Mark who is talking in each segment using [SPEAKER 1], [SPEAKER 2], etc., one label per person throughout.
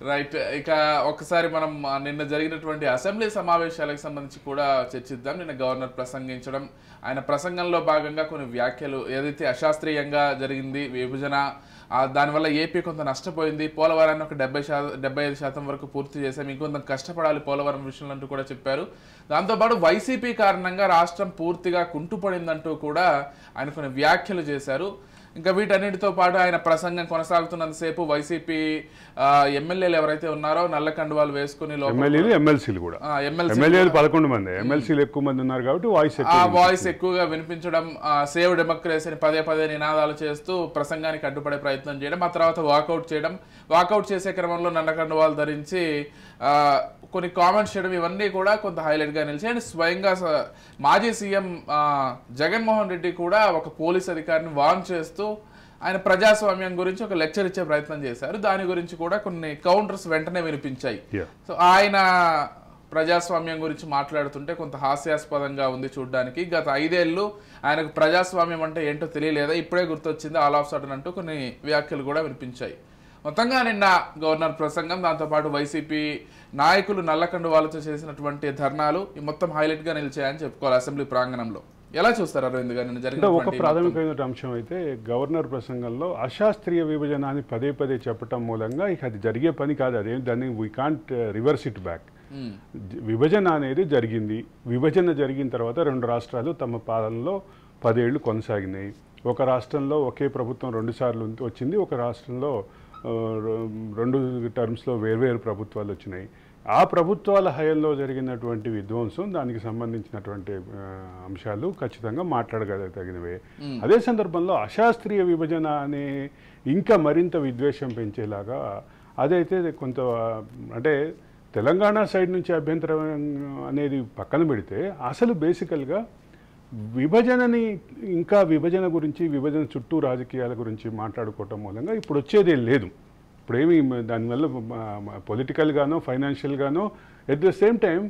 [SPEAKER 1] Right. ఇక ఒకసారి మనం నిన్న జరిగినటువంటి అసెంబ్లీ సమావేశాలకు సంబంధించి కూడా చర్చిద్దాం. నిన్న గవర్నర్ ప్రసంగించడం, ఆయన ప్రసంగంలో భాగంగా కొన్ని వ్యాఖ్యలు ఏదైతే అశాస్త్రీయంగా జరిగింది విభజన, దానివల్ల ఏపీ కొంత నష్టపోయింది, పోలవరాన్ని ఒక 75% వరకు పూర్తి చేశాం, ఇంకొంత కష్టపడాలి పోలవరం విషయంలో అంటూ కూడా చెప్పారు. దాంతోపాటు వైసీపీ కారణంగా రాష్ట్రం పూర్తిగా కుంటుపడిందంటూ కూడా ఆయన కొన్ని వ్యాఖ్యలు చేశారు. ఇంకా వీటన్నిటితో పాటు ఆయన ప్రసంగం కొనసాగుతున్నంతసేపు వైసీపీ ఎమ్మెల్యేలు ఎవరైతే ఉన్నారో నల్ల కండువాలు వేసుకుని
[SPEAKER 2] ఎమ్మెల్సీలు కూడా ఎమ్మెల్యేలు 11 మంది, ఎమ్మెల్సీలు ఎక్కువ మంది ఉన్నారు కాబట్టి
[SPEAKER 1] వాయిస్ ఎక్కువగా వినిపించడం, సేవ్ డెమోక్రసీని పదే పదే నినాదాలు చేస్తూ ప్రసంగానికి అడ్డుపడే ప్రయత్నం చేయడం, ఆ తర్వాత వాకౌట్ చేయడం, వాకౌట్ చేసే క్రమంలో నల్ల కండువాలు ధరించి కొన్ని కామెంట్స్ చేయడం, ఇవన్నీ కూడా కొంత హైలైట్ గా నిలిచాయి. అండ్ స్వయంగా మాజీ సీఎం జగన్మోహన్ రెడ్డి కూడా ఒక పోలీస్ అధికారిని వార్న్ చేస్తూ ఆయన ప్రజాస్వామ్యం గురించి ఒక లెక్చర్ ఇచ్చే ప్రయత్నం చేశారు. దాని గురించి కూడా కొన్ని కౌంటర్స్ వెంటనే వినిపించాయి. సో ఆయన ప్రజాస్వామ్యం గురించి మాట్లాడుతుంటే కొంత హాస్యాస్పదంగా ఉంది చూడడానికి. గత 5 ఏళ్ళు ఆయనకు ప్రజాస్వామ్యం అంటే ఏంటో తెలియలేదా, ఇప్పుడే గుర్తొచ్చింది ఆల్ ఆఫ్ సడన్ అంటూ కొన్ని వ్యాఖ్యలు కూడా వినిపించాయి. మొత్తంగా నిన్న గవర్నర్ ప్రసంగం, దాంతోపాటు వైసీపీ నాయకులు నల్లకండు వాళ్ళతో చేసినటువంటి ధర్నాలు ఈ మొత్తం హైలైట్ గా నిలిచాయని చెప్పుకోవాలి అసెంబ్లీ ప్రాంగణంలో. ఎలా చూస్తారు అరవింద్ గారు నిన్న జరిగిన
[SPEAKER 2] ఒక ప్రాథమికమైన అంశం అయితే గవర్నర్ ప్రసంగంలో అశాస్త్రీయ విభజనాన్ని పదే పదే చెప్పడం మూలంగా ఇక అది జరిగే పని కాదు, అదేం దాన్ని we can't reverse it back. విభజన అనేది జరిగింది, విభజన జరిగిన తర్వాత 2 రాష్ట్రాలు తమ పాలనలో 10 ఏళ్లు కొనసాగినాయి. ఒక రాష్ట్రంలో ఒకే ప్రభుత్వం 2 సార్లు వచ్చింది, ఒక రాష్ట్రంలో 2 టర్మ్స్లో వేర్వేరు ప్రభుత్వాలు వచ్చినాయి. ఆ ప్రభుత్వాల హయాంలో జరిగినటువంటి విధ్వంసం, దానికి సంబంధించినటువంటి అంశాలు ఖచ్చితంగా మాట్లాడగలిగినవే. అదే సందర్భంలో అశాస్త్రీయ విభజన అనే ఇంకా మరింత విద్వేషం పెంచేలాగా అదైతే కొంత, అంటే తెలంగాణ సైడ్ నుంచి అభ్యంతరం అనేది పక్కన పెడితే అసలు బేసికల్గా విభజనని ఇంకా విభజన గురించి, విభజన చుట్టూ రాజకీయాల గురించి మాట్లాడుకోవటం మూలంగా ఇప్పుడు వచ్చేదేం లేదు. ఇప్పుడేమి దానివల్ల పొలిటికల్గానో ఫైనాన్షియల్గానో ఎట్ ద సేమ్ టైం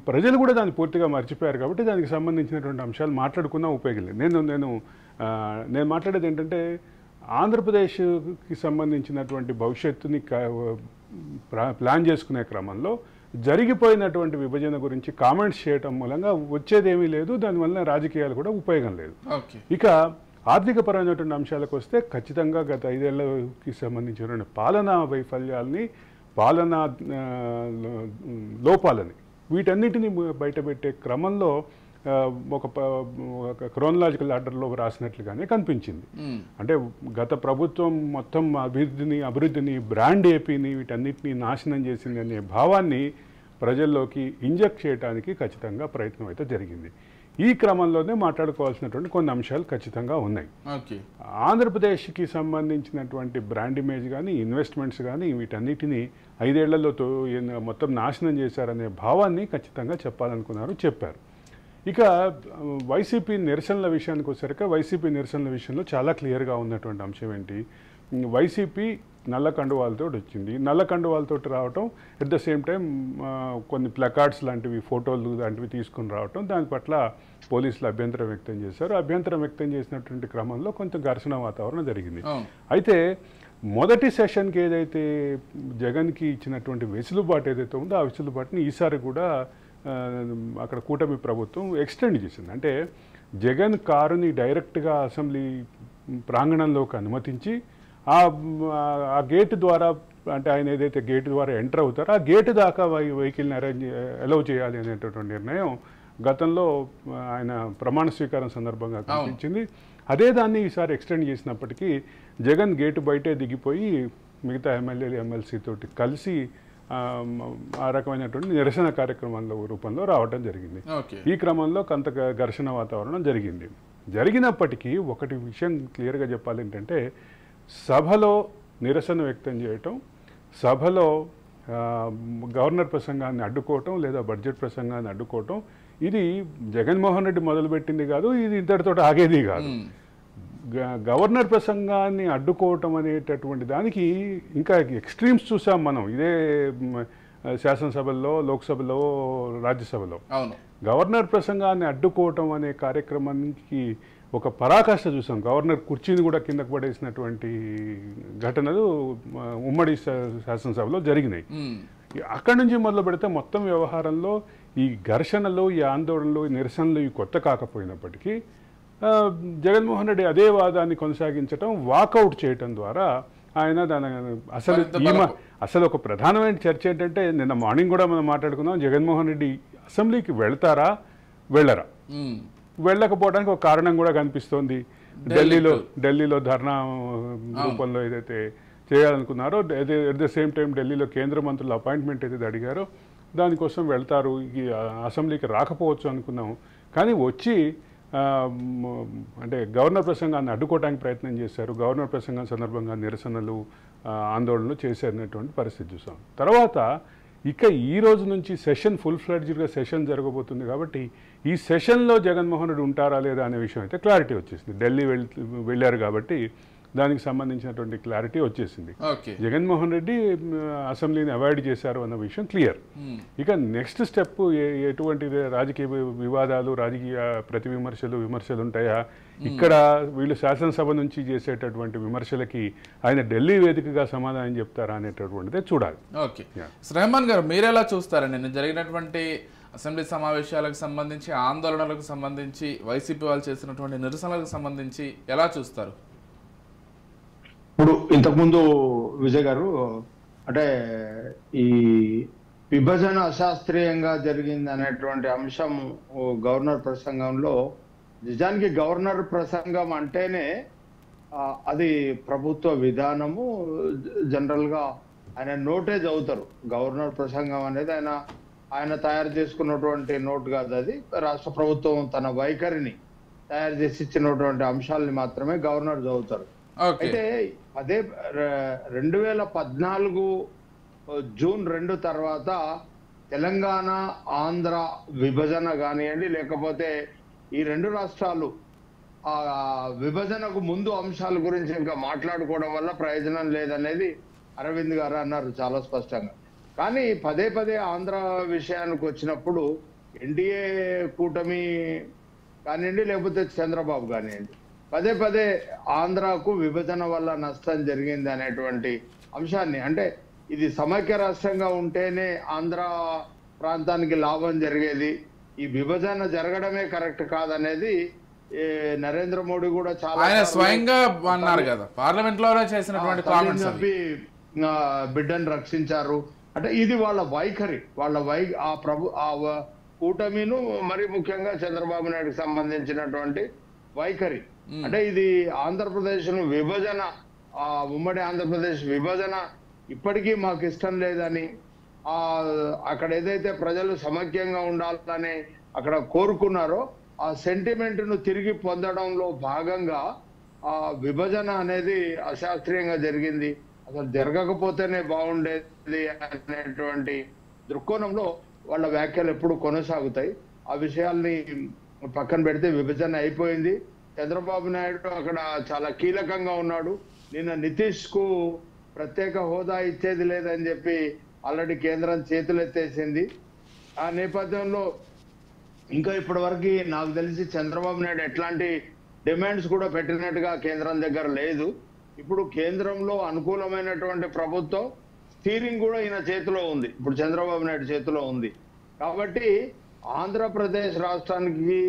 [SPEAKER 2] ప్రజలు కూడా దాన్ని పూర్తిగా మర్చిపోయారు. కాబట్టి దానికి సంబంధించినటువంటి అంశాలు మాట్లాడుకున్నా ఉపయోగం లేదు. నేను మాట్లాడేది ఏంటంటే ఆంధ్రప్రదేశ్కి సంబంధించినటువంటి భవిష్యత్తుని ప్లాన్ చేసుకునే క్రమంలో జరిగిపోయినటువంటి విభజన గురించి కామెంట్స్ చేయటం మూలంగా వచ్చేదేమీ లేదు, దానివల్ల రాజకీయాలు కూడా ఉపయోగం లేదు. ఇక ఆర్థిక పరమైనటువంటి అంశాలకు వస్తే ఖచ్చితంగా గత 5 ఏళ్ళకి సంబంధించిన పాలనా వైఫల్యాల్ని, పాలనా లోపాలని, వీటన్నిటిని బయటపెట్టే క్రమంలో ఒక క్రోనలాజికల్ ఆర్డర్లో రాసినట్లుగానే కనిపించింది. అంటే గత ప్రభుత్వం మొత్తం అభివృద్ధిని బ్రాండ్ ఏపీని వీటన్నిటిని నాశనం చేసింది అనే భావాన్ని ప్రజల్లోకి ఇంజెక్ట్ చేయడానికి ఖచ్చితంగా ప్రయత్నం అయితే జరిగింది. ఈ క్రమంలోనే మాట్లాడుకోవాల్సినటువంటి కొన్ని అంశాలు ఖచ్చితంగా ఉన్నాయి. ఆంధ్రప్రదేశ్కి సంబంధించినటువంటి బ్రాండ్ ఇమేజ్ కానీ, ఇన్వెస్ట్మెంట్స్ కానీ వీటన్నిటిని 5 ఏళ్లలో మొత్తం నాశనం చేశారనే భావాన్ని ఖచ్చితంగా చెప్పాలనుకున్నారు, చెప్పారు. ఇక వైసీపీ నిరసనల విషయానికి వచ్చాక వైసీపీ నిరసనల విషయంలో చాలా క్లియర్గా ఉన్నటువంటి అంశం ఏంటి, వైసీపీ నల్ల కండువాలతో వచ్చింది. నల్ల కండువాలతో రావటం, ఎట్ ద సేమ్ టైం కొన్ని ప్లకార్డ్స్ లాంటివి, ఫోటోలు లాంటివి తీసుకుని రావటం, దాని పట్ల పోలీసులు అభ్యంతరం వ్యక్తం చేశారు. అభ్యంతరం వ్యక్తం చేసినటువంటి క్రమంలో కొంత ఘర్షణ వాతావరణం జరిగింది. అయితే మొదటి సెషన్కి ఏదైతే జగన్కి ఇచ్చినటువంటి వెసులుబాటు ఏదైతే ఉందో ఆ వెసులుబాటుని ఈసారి కూడా అక్కడ కూటమి ప్రభుత్వం ఎక్స్టెండ్ చేసింది. అంటే జగన్ కారుని డైరెక్ట్గా అసెంబ్లీ ప్రాంగణంలోకి అనుమతించి ఆ గేటు ద్వారా, అంటే ఆయన ఏదైతే గేటు ద్వారా ఎంటర్ అవుతారో ఆ గేటు దాకా వెహికల్ని అలౌ చేయాలి అనేటటువంటి నిర్ణయం గతంలో ఆయన ప్రమాణ స్వీకారం సందర్భంగా కనిపించింది. అదే దాన్ని ఈసారి ఎక్స్టెండ్ చేసినప్పటికీ జగన్ గేటు బయటే దిగిపోయి మిగతా ఎమ్మెల్యేలు ఎమ్మెల్సీ తోటి కలిసి ఆ రకమైనటువంటి నిరసన కార్యక్రమాల రూపంలో రావడం జరిగింది. ఈ క్రమంలో కొంత ఘర్షణ వాతావరణం జరిగినప్పటికీ ఒకటి విషయం క్లియర్గా చెప్పాలి ఏంటంటే, సభలో నిరసన వ్యక్తం చేయటం, సభలో గవర్నర్ ప్రసంగాన్ని అడ్డుకోవటం లేదా బడ్జెట్ ప్రసంగాన్ని అడ్డుకోవటం, ఇది జగన్మోహన్ రెడ్డి మొదలుపెట్టింది కాదు, ఇది ఇంతటితో ఆగేది కాదు. గవర్నర్ ప్రసంగాన్ని అడ్డుకోవటం అనేటటువంటి దానికి ఇంకా ఎక్స్ట్రీమ్స్ చూసాం మనం ఇదే శాసనసభల్లో, లోక్సభలో, రాజ్యసభలో. గవర్నర్ ప్రసంగాన్ని అడ్డుకోవటం అనే కార్యక్రమానికి ఒక పరాకాష్ట చూసాం. గవర్నర్ కుర్చీని కూడా కిందకు పడేసినటువంటి ఘటనలు ఉమ్మడి శాసనసభలో జరిగినాయి. అక్కడి నుంచి మొదలు పెడితే మొత్తం వ్యవహారంలో ఈ ఘర్షణలు, ఈ ఆందోళనలు, ఈ నిరసనలు ఈ కొత్త కాకపోయినప్పటికీ జగన్మోహన్ రెడ్డి అదే వాదాన్ని కొనసాగించడం, వాకౌట్ చేయటం ద్వారా ఆయన దాని అసలు ఒక ప్రధానమైన చర్చ ఏంటంటే, నిన్న మార్నింగ్ కూడా మనం మాట్లాడుకున్నాం, జగన్మోహన్ రెడ్డి అసెంబ్లీకి వెళ్తారా వెళ్ళరా. వెళ్ళకపోవడానికి ఒక కారణం కూడా కనిపిస్తోంది. ఢిల్లీలో ధర్నా రూపంలో ఏదైతే చేయాలనుకున్నారో, ఎట్ ద సేమ్ టైం ఢిల్లీలో కేంద్ర మంత్రుల అపాయింట్మెంట్ ఏదైతే అడిగారో దానికోసం వెళ్తారు, ఈ అసెంబ్లీకి రాకపోవచ్చు అనుకున్నాం. కానీ వచ్చి అంటే గవర్నర్ ప్రసంగాన్ని అడ్డుకోవడానికి ప్రయత్నం చేశారు. గవర్నర్ ప్రసంగం సందర్భంగా నిరసనలు, ఆందోళనలు చేసేటువంటి పరిస్థితి చూసాం. తర్వాత ఇక ఈ రోజు నుంచి సెషన్ ఫుల్ ఫ్లెడ్జ్డ్గా సెషన్ జరగబోతుంది. కాబట్టి ఈ సెషన్లో జగన్మోహన్ రెడ్డి ఉంటారా లేదా అనే విషయం అయితే క్లారిటీ వచ్చేసింది. ఢిల్లీ వెళ్ళారు కాబట్టి దానికి సంబంధించినటువంటి క్లారిటీ వచ్చేసింది. జగన్మోహన్ రెడ్డి అసెంబ్లీని అవాయిడ్ చేశారు అన్న విషయం క్లియర్. ఇక నెక్స్ట్ స్టెప్ ఎటువంటి రాజకీయ వివాదాలు, రాజకీయ ప్రతి విమర్శలు ఉంటాయా? ఇక్కడ వీళ్ళు శాసనసభ నుంచి చేసేటటువంటి విమర్శలకి ఆయన ఢిల్లీ వేదికగా సమాధానం చెప్తారా అనేటటువంటిదే చూడాలి.
[SPEAKER 1] ఓకే, రెహమాన్ గారు మీరెలా చూస్తారండి? నిన్న జరిగినటువంటి అసెంబ్లీ సమావేశాలకు సంబంధించి, ఆందోళనలకు సంబంధించి, వైసీపీ వాళ్ళు చేసినటువంటి నిరసనలకు సంబంధించి ఎలా చూస్తారు?
[SPEAKER 3] ఇప్పుడు ఇంతకుముందు విజయ్ గారు అంటే ఈ విభజన అశాస్త్రీయంగా జరిగింది అనేటువంటి అంశం గవర్నర్ ప్రసంగంలో, నిజానికి గవర్నర్ ప్రసంగం అంటేనే అది ప్రభుత్వ విధానము. జనరల్గా ఆయన నోటే చదువుతారు. గవర్నర్ ప్రసంగం అనేది ఆయన తయారు చేసుకున్నటువంటి నోట్ కాదు, అది రాష్ట్ర ప్రభుత్వం తన వైఖరిని తయారు చేసి ఇచ్చినటువంటి అంశాలని మాత్రమే గవర్నర్ చదువుతారు. అయితే అదే 2014 జూన్ 2 తర్వాత తెలంగాణ ఆంధ్ర విభజన కానివ్వండి, లేకపోతే ఈ రెండు రాష్ట్రాలు ఆ విభజనకు ముందు అంశాల గురించి ఇంకా మాట్లాడుకోవడం వల్ల ప్రయోజనం లేదనేది అరవింద్ గారు అన్నారు చాలా స్పష్టంగా. కానీ పదే ఆంధ్ర విషయానికి వచ్చినప్పుడు ఎన్డీఏ కూటమి కానివ్వండి, లేకపోతే చంద్రబాబు కానివ్వండి, పదే ఆంధ్రాకు విభజన వల్ల నష్టం జరిగింది అనేటువంటి అంశాన్ని, అంటే ఇది సమైక్య రాష్ట్రంగా ఉంటేనే ఆంధ్ర ప్రాంతానికి లాభం జరిగేది, ఈ విభజన జరగడమే కరెక్ట్ కాదనేది నరేంద్ర మోడీ కూడా చాలా
[SPEAKER 1] స్వయంగా అన్నారు కదా, పార్లమెంట్ లో చేసినటువంటి కామెంట్స్
[SPEAKER 3] చెప్పి బిడ్డను రక్షించారు. అంటే ఇది వాళ్ళ వైఖరి, ఆ కూటమిను మరి ముఖ్యంగా చంద్రబాబు నాయుడుకి సంబంధించినటువంటి వైఖరి. అంటే ఇది ఆంధ్రప్రదేశ్ విభజన, ఉమ్మడి ఆంధ్రప్రదేశ్ విభజన ఇప్పటికీ మాకు ఇష్టం లేదని, అక్కడ ఏదైతే ప్రజలు సమైక్యంగా ఉండాలని అక్కడ కోరుకున్నారో ఆ సెంటిమెంట్ ను తిరిగి పొందడంలో భాగంగా ఆ విభజన అనేది అశాస్త్రీయంగా జరిగింది, అసలు జరగకపోతేనే బాగుండేది అనేటువంటి దృక్కోణంలో వాళ్ళ వ్యాఖ్యలు ఎప్పుడు కొనసాగుతాయి. ఆ విషయాల్ని పక్కన పెడితే విభజన అయిపోయింది. చంద్రబాబు నాయుడు అక్కడ చాలా కీలకంగా ఉన్నాడు. నిన్న నితీష్ కు ప్రత్యేక హోదా ఇచ్చేది లేదని చెప్పి ఆల్రెడీ కేంద్రం చేతులెత్తేసింది. ఆ నేపథ్యంలో ఇంకా ఇప్పటి వరకు నాకు తెలిసి చంద్రబాబు నాయుడు ఎట్లాంటి డిమాండ్స్ కూడా పెట్టినట్టుగా కేంద్రం దగ్గర లేదు. ఇప్పుడు కేంద్రంలో అనుకూలమైనటువంటి ప్రభుత్వం, స్టీరింగ్ కూడా ఈయన చేతిలో ఉంది, ఇప్పుడు చంద్రబాబు నాయుడు చేతిలో ఉంది. కాబట్టి ఆంధ్రప్రదేశ్ రాష్ట్రానికి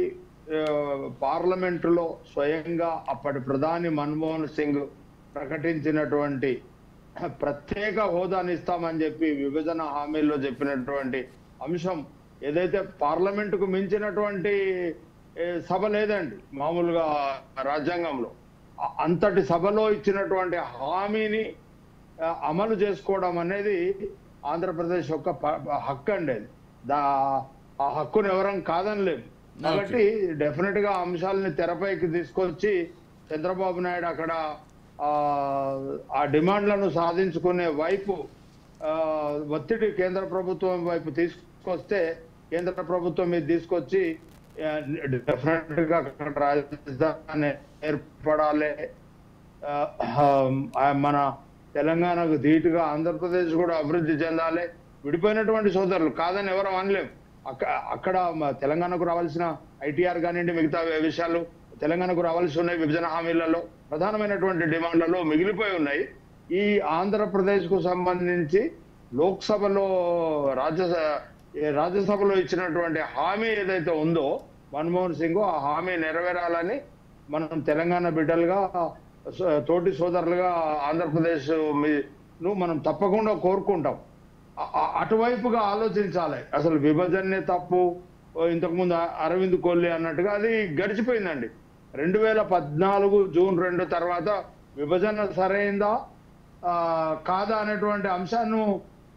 [SPEAKER 3] పార్లమెంటులో స్వయంగా అప్పటి ప్రధాని మన్మోహన్ సింగ్ ప్రకటించినటువంటి ప్రత్యేక హోదాని ఇస్తామని చెప్పి విభజన హామీల్లో చెప్పినటువంటి అంశం ఏదైతే పార్లమెంటుకు మించినటువంటి సభ లేదండి మామూలుగా రాజ్యాంగంలో, అంతటి సభలో ఇచ్చినటువంటి హామీని అమలు చేసుకోవడం అనేది ఆంధ్రప్రదేశ్ యొక్క హక్కు అండి. అది ఆ హక్కును ఎవరం కాదనలేదు. కాబట్టి డెఫినెట్ గా అంశాలని తెరపైకి తీసుకొచ్చి చంద్రబాబు నాయుడు అక్కడ ఆ డిమాండ్లను సాధించుకునే వైపు ఒత్తిడి కేంద్ర ప్రభుత్వం వైపు తీసుకొస్తే, కేంద్ర ప్రభుత్వం మీద తీసుకొచ్చి డెఫినెట్ గా అక్కడ రాజధాని ఏర్పడాలి, మన తెలంగాణకు ధీటుగా ఆంధ్రప్రదేశ్ కూడా అభివృద్ధి చెందాలి. విడిపోయినటువంటి సోదరులు కాదని ఎవరు అనలేము. అక్కడ తెలంగాణకు రావాల్సిన ఐటీఆర్ కానివ్వండి, మిగతా విషయాలు తెలంగాణకు రావాల్సి ఉన్నాయి. విభజన హామీలలో ప్రధానమైనటువంటి డిమాండ్లలో మిగిలిపోయి ఉన్నాయి. ఈ ఆంధ్రప్రదేశ్కు సంబంధించి లోక్సభలో రాజ్యసభలో ఇచ్చినటువంటి హామీ ఏదైతే ఉందో మన్మోహన్ సింగ్, ఆ హామీ నెరవేరాలని మనం తెలంగాణ బిడ్డలుగా, తోటి సోదరులుగా ఆంధ్రప్రదేశ్ మనం తప్పకుండా కోరుకుంటాం. అటువైపుగా ఆలోచించాలి. అసలు విభజనే తప్పు, ఇంతకుముందు అరవింద్ కోహ్లీ అన్నట్టుగా అది గడిచిపోయిందండి. 2014 జూన్ 2 తర్వాత విభజన సరైందా కాదా అనేటువంటి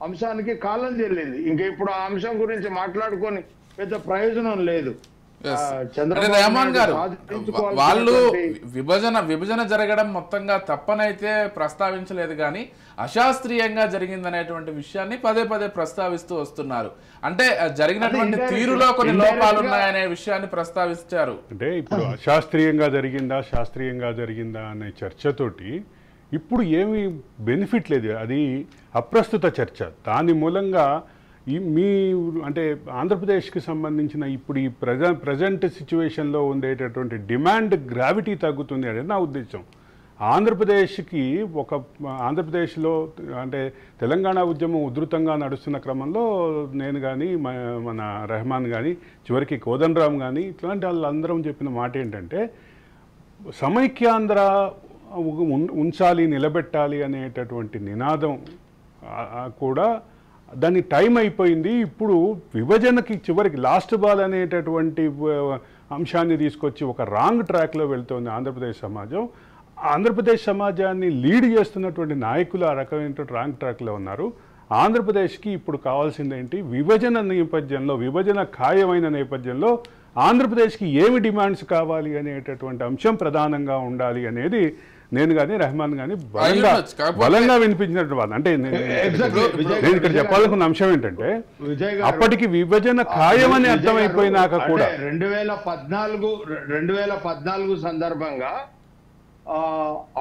[SPEAKER 3] అంశానికి కాలం చెల్లింది. ఇంకా ఇప్పుడు ఆ అంశం గురించి మాట్లాడుకొని పెద్ద ప్రయోజనం లేదు.
[SPEAKER 1] రెహమాన్ గారు, వాళ్ళు విభజన జరగడం మొత్తంగా తప్పనైతే ప్రస్తావించలేదు, కానీ అశాస్త్రీయంగా జరిగిందనేటువంటి విషయాన్ని పదే పదే ప్రస్తావిస్తూ వస్తున్నారు. అంటే జరిగినటువంటి తీరులో కొన్ని లోపాలు ఉన్నాయనే విషయాన్ని ప్రస్తావించారు.
[SPEAKER 2] అంటే ఇప్పుడు అశాస్త్రీయంగా జరిగిందా శాస్త్రీయంగా జరిగిందా అనే చర్చతోటి ఇప్పుడు ఏమీ బెనిఫిట్ లేదు. అది అప్రస్తుత చర్చ. దాని మూలంగా మీ అంటే ఆంధ్రప్రదేశ్కి సంబంధించిన ఇప్పుడు ఈ ప్రజెంట్ సిచ్యువేషన్లో ఉండేటటువంటి డిమాండ్ గ్రావిటీ తగ్గుతుంది అనేది నా ఉద్దేశం. ఆంధ్రప్రదేశ్లో అంటే తెలంగాణ ఉద్యమం ఉధృతంగా నడుస్తున్న క్రమంలో నేను కానీ మన రెహమాన్ కానీ చివరికి కోదండరామ్ కానీ ఇట్లాంటి వాళ్ళందరం చెప్పిన మాట ఏంటంటే సమైక్యాంధ్ర ఉంచాలి, నిలబెట్టాలి అనేటటువంటి నినాదం కూడా దాని టైం అయిపోయింది. ఇప్పుడు విభజనకి చివరికి లాస్ట్ బాల్ అనేటటువంటి అంశాన్ని తీసుకొచ్చి ఒక రాంగ్ ట్రాక్లో వెళ్తోంది ఆంధ్రప్రదేశ్ సమాజం. ఆంధ్రప్రదేశ్ సమాజాన్ని లీడ్ చేస్తున్నటువంటి నాయకులు ఆ రకమైనటువంటి రాంగ్ ట్రాక్లో ఉన్నారు. ఆంధ్రప్రదేశ్కి ఇప్పుడు కావాల్సింది ఏంటి? విభజన ఖాయమైన నేపథ్యంలో ఆంధ్రప్రదేశ్కి ఏమి డిమాండ్స్ కావాలి అనేటటువంటి అంశం ప్రధానంగా ఉండాలి అనేది నేను కానీ రెహమాన్ కానీ బలంగా వినిపించినట్టు వాళ్ళు. అంటే నేను ఇక్కడ చెప్పాలనుకున్న అంశం ఏంటంటే అప్పటికి విభజన ఖాయమని అర్థమైపోయినాక కూడా
[SPEAKER 3] 2014 సందర్భంగా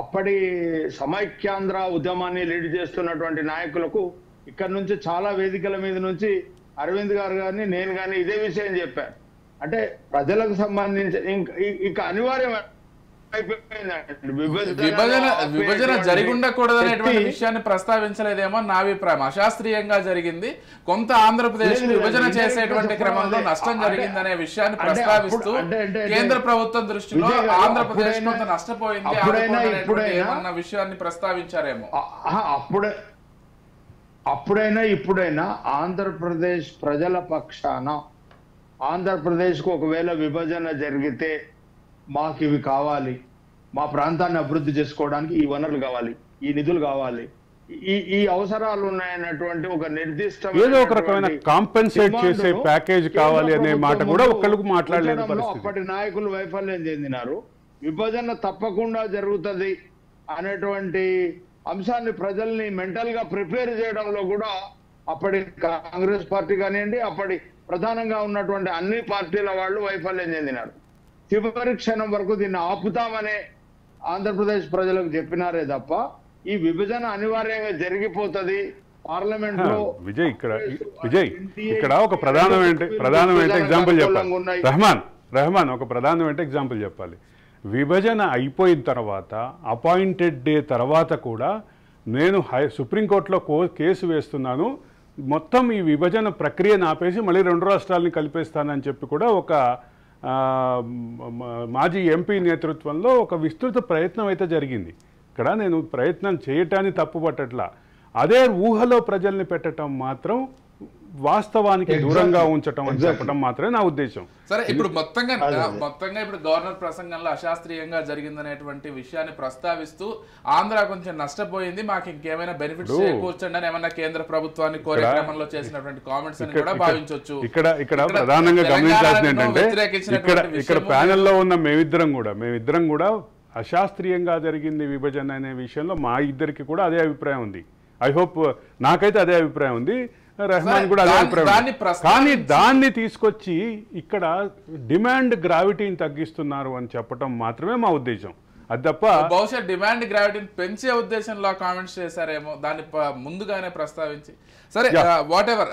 [SPEAKER 3] అప్పటి సమైక్యాంధ్ర ఉద్యమాన్ని లీడ్ చేస్తున్నటువంటి నాయకులకు ఇక్కడ నుంచి చాలా వేదికల మీద నుంచి అరవింద్ గారు కానీ నేను కానీ ఇదే విషయం చెప్పాను. అంటే ప్రజలకు సంబంధించి ఇంకా అనివార్యం
[SPEAKER 1] విభజన జరిగి ఉండకూడదనేటువంటి విషయాన్ని ప్రస్తావించలేదేమో నా అభిప్రాయం. అశాస్త్రీయంగా జరిగింది, కొంత ఆంధ్రప్రదేశ్ విభజన చేసేటువంటి క్రమంలో నష్టం జరిగిందనే విషయాన్ని ప్రస్తావిస్తూ కేంద్ర ప్రభుత్వం దృష్టిలో ఆంధ్రప్రదేశ్ కొంత నష్టపోయింది అన్న విషయాన్ని ప్రస్తావించారేమో.
[SPEAKER 3] ఇప్పుడైనా ఆంధ్రప్రదేశ్ ప్రజల పక్షాన ఆంధ్రప్రదేశ్కు ఒకవేళ విభజన జరిగితే మాకు ఇవి కావాలి, మా ప్రాంతాన్ని అభివృద్ధి చేసుకోవడానికి ఈ వనరులు కావాలి, ఈ నిధులు కావాలి, ఈ అవసరాలు ఉన్నాయన్నటువంటి ఒక నిర్దిష్ట
[SPEAKER 2] ఏదో ఒక రకమైన కాంపెన్సేట్ చేసే ప్యాకేజ్ కావాలి అనే మాట కూడా ఒక్కళ్ళకు మాట్లాడలేదు.
[SPEAKER 3] అప్పటి నాయకులు వైఫల్యం చెందినారు. విభజన తప్పకుండా జరుగుతుంది అనేటువంటి అంశాన్ని ప్రజల్ని మెంటల్ గా ప్రిపేర్ చేయడంలో కూడా అప్పటి కాంగ్రెస్ పార్టీ కానివ్వండి, అప్పటి ప్రధానంగా ఉన్నటువంటి అన్ని పార్టీల వాళ్ళు వైఫల్యం చెందినారు. చివరి క్షణం వరకు దీన్ని ఆపుతామనే ఆంధ్రప్రదేశ్ ప్రజలకు చెప్పినారే తప్ప ఈ విభజన అనివార్యంగా జరిగిపోతుంది పార్లమెంట్ లో.
[SPEAKER 2] విజయ్ ఇక్కడ ఒక ప్రధానమైన ఎగ్జాంపుల్ చెప్పాలి. రెహమాన్ ఒక ప్రధానమైన ఎగ్జాంపుల్ చెప్పాలి. విభజన అయిపోయిన తర్వాత అపాయింటెడ్ డే తర్వాత కూడా నేను సుప్రీంకోర్టులో కేసు వేస్తున్నాను, మొత్తం ఈ విభజన ప్రక్రియను ఆపేసి మళ్ళీ 2 రాష్ట్రాలని కలిపేస్తానని చెప్పి కూడా ఒక మాజీ ఎంపీ నేతృత్వంలో ఒక విస్తృత ప్రయత్నం అయితే జరిగింది. ఇక్కడ నేను ప్రయత్నం చేయటాన్ని తప్పుపట్టట్లా, అదే ఊహలో ప్రజల్ని పెట్టడం మాత్రం వాస్తవానికి దూరంగా ఉంచడం అని చెప్పడం మాత్రమే నా ఉద్దేశం.
[SPEAKER 1] సరే, ఇప్పుడు మొత్తంగా ఇప్పుడు గవర్నర్ ప్రసంగంలో అశాస్త్రీయంగా జరిగిందనేటువంటి విషయాన్ని ప్రస్తావిస్తూ ఆంధ్ర కొంచెం నష్టపోయింది, మాకు ఇంకేమైనా బెనిఫిట్స్ చేకూర్చండి అని ఏమన్నా కేంద్ర ప్రభుత్వాన్ని కోరే క్రమంలో చేసినటువంటి కామెంట్స్ అని కూడా భావించవచ్చు.
[SPEAKER 2] ఇక్కడ ప్రధానంగా గమనించాల్సింది ఏంటంటే ఇక్కడ ప్యానెల్లో ఉన్న మేమిద్దరం కూడా అశాస్త్రీయంగా జరిగింది విభజన అనే విషయంలో మా ఇద్దరికి కూడా అదే అభిప్రాయం ఉంది. ఐ హోప్ నాకైతే అదే అభిప్రాయం ఉంది, రెహమాన్ కూడా అదే అభిప్రాయం. కానీ దాన్ని తీసుకొచ్చి ఇక్కడ డిమాండ్ గ్రావిటీని తగ్గిస్తున్నారు అని చెప్పడం మాత్రమే మా ఉద్దేశం. అది తప్ప
[SPEAKER 1] బహుశా డిమాండ్ గ్రావిటీని పెంచే ఉద్దేశంలో కామెంట్స్ చేశారేమో, దాన్ని ముందుగానే ప్రస్తావించి. సరే, వాట్ ఎవర్.